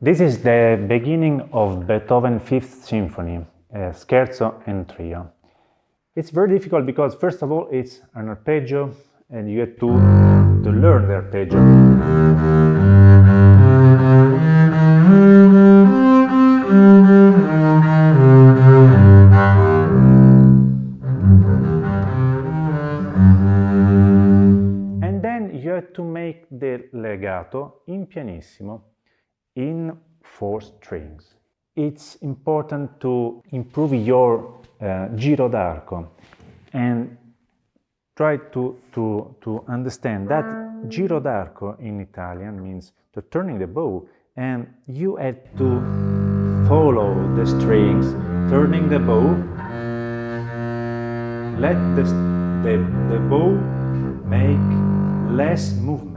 This is the beginning of Beethoven's Fifth Symphony, scherzo and trio. It's very difficult because, first of all, it's an arpeggio and you have to learn the arpeggio. And then you have to make the legato in pianissimo in 4 strings. It's important to improve your giro d'arco and try to understand that giro d'arco in Italian means to turning the bow, and you have to follow the strings, turning the bow, let the bow make less movement.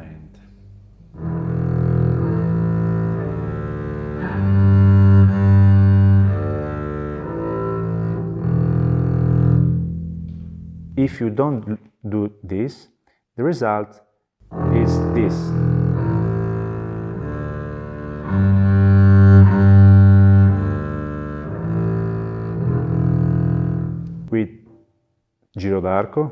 If you don't do this, the result is this. With giro d'arco.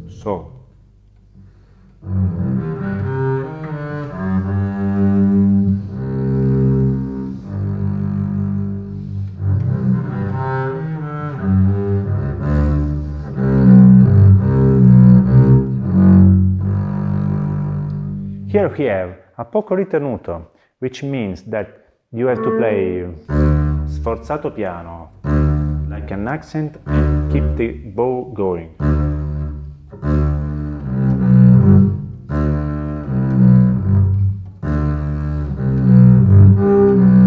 So. Here we have a poco ritenuto, which means that you have to play sforzato piano, like an accent, and keep the bow going.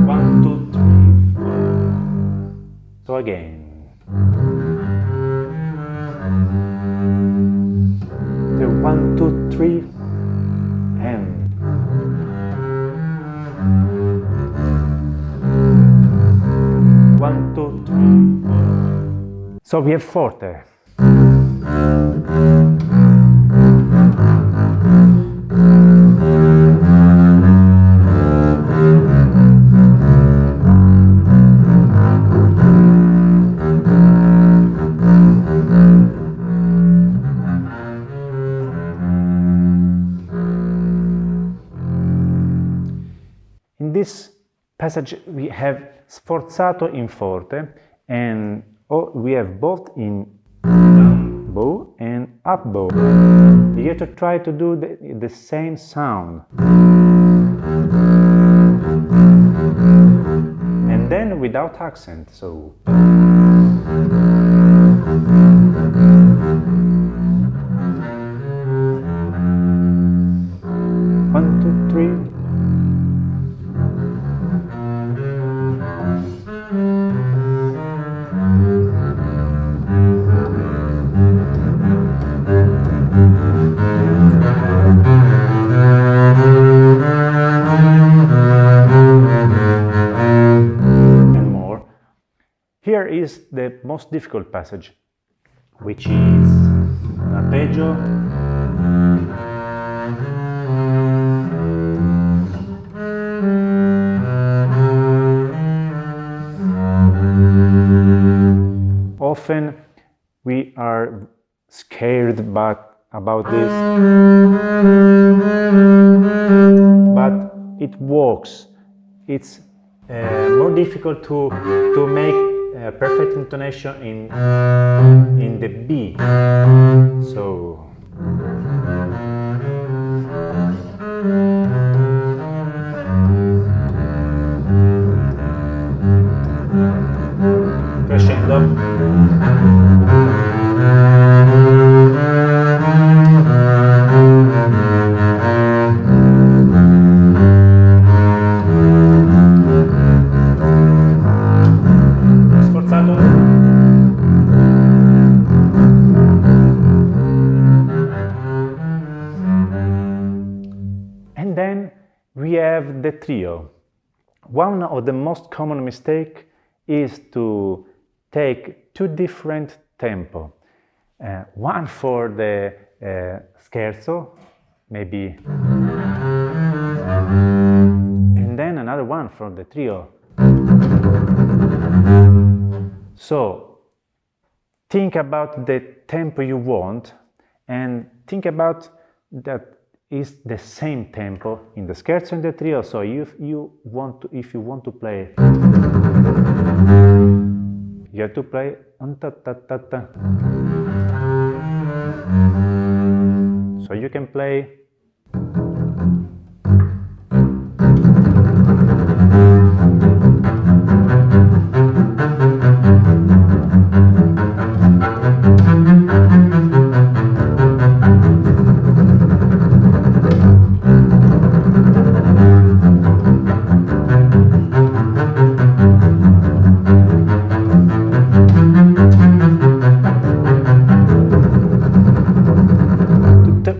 One, two, three, four. So again. The 1, 2, 3. And 1, 2, 3, 4. So we have forte. In this passage we have sforzato in forte, and we have both in down bow and up bow. You have to try to do the same sound. And then without accent, so. 1, 2, 3. Here is the most difficult passage, which is an arpeggio, often we are scared about this, but it works. It's more difficult to make perfect intonation in the B. So crescendo. And then we have the trio. One of the most common mistakes is to take 2 different tempo. one for the scherzo, maybe, and then another one for the trio. So think about the tempo you want, and think about that is the same tempo in the scherzo and the trio. So if you want to play, you have to play on ta ta ta ta. So you can play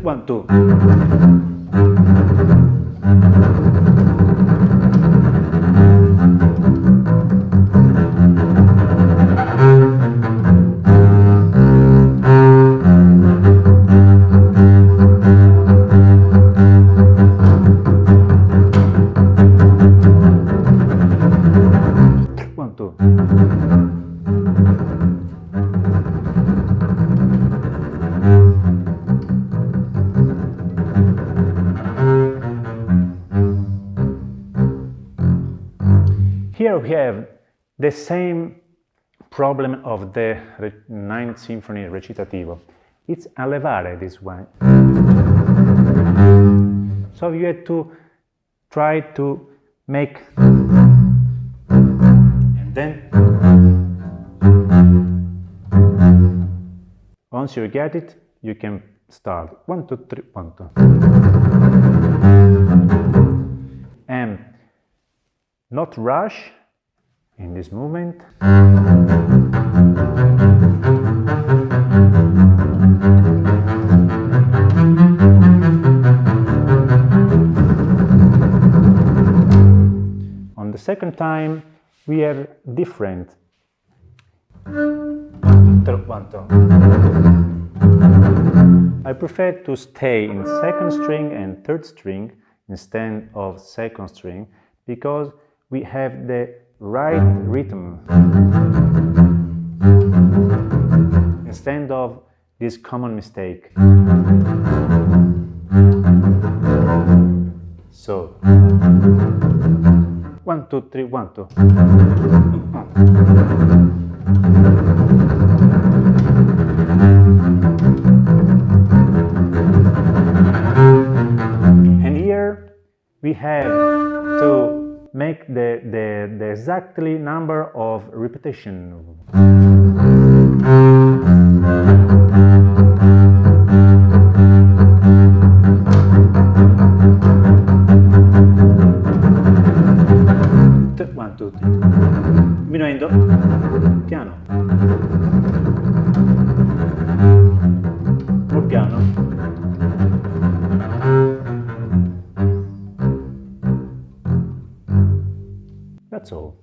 one, two. One, two. Here we have the same problem of the Ninth Symphony recitativo. It's a levare, this one. So you have to try to make, and then once you get it, you can start 1, 2, 3, 1, 2, and not rush in this movement. On the second time, we have different. 1, 2. I prefer to stay in second string and third string instead of second string, because we have the right rhythm instead of this common mistake. So 1, 2, 3, 1, 2. And here we have to make the exactly number of repetition. One, two, three. Diminuendo, piano. More piano. That's all.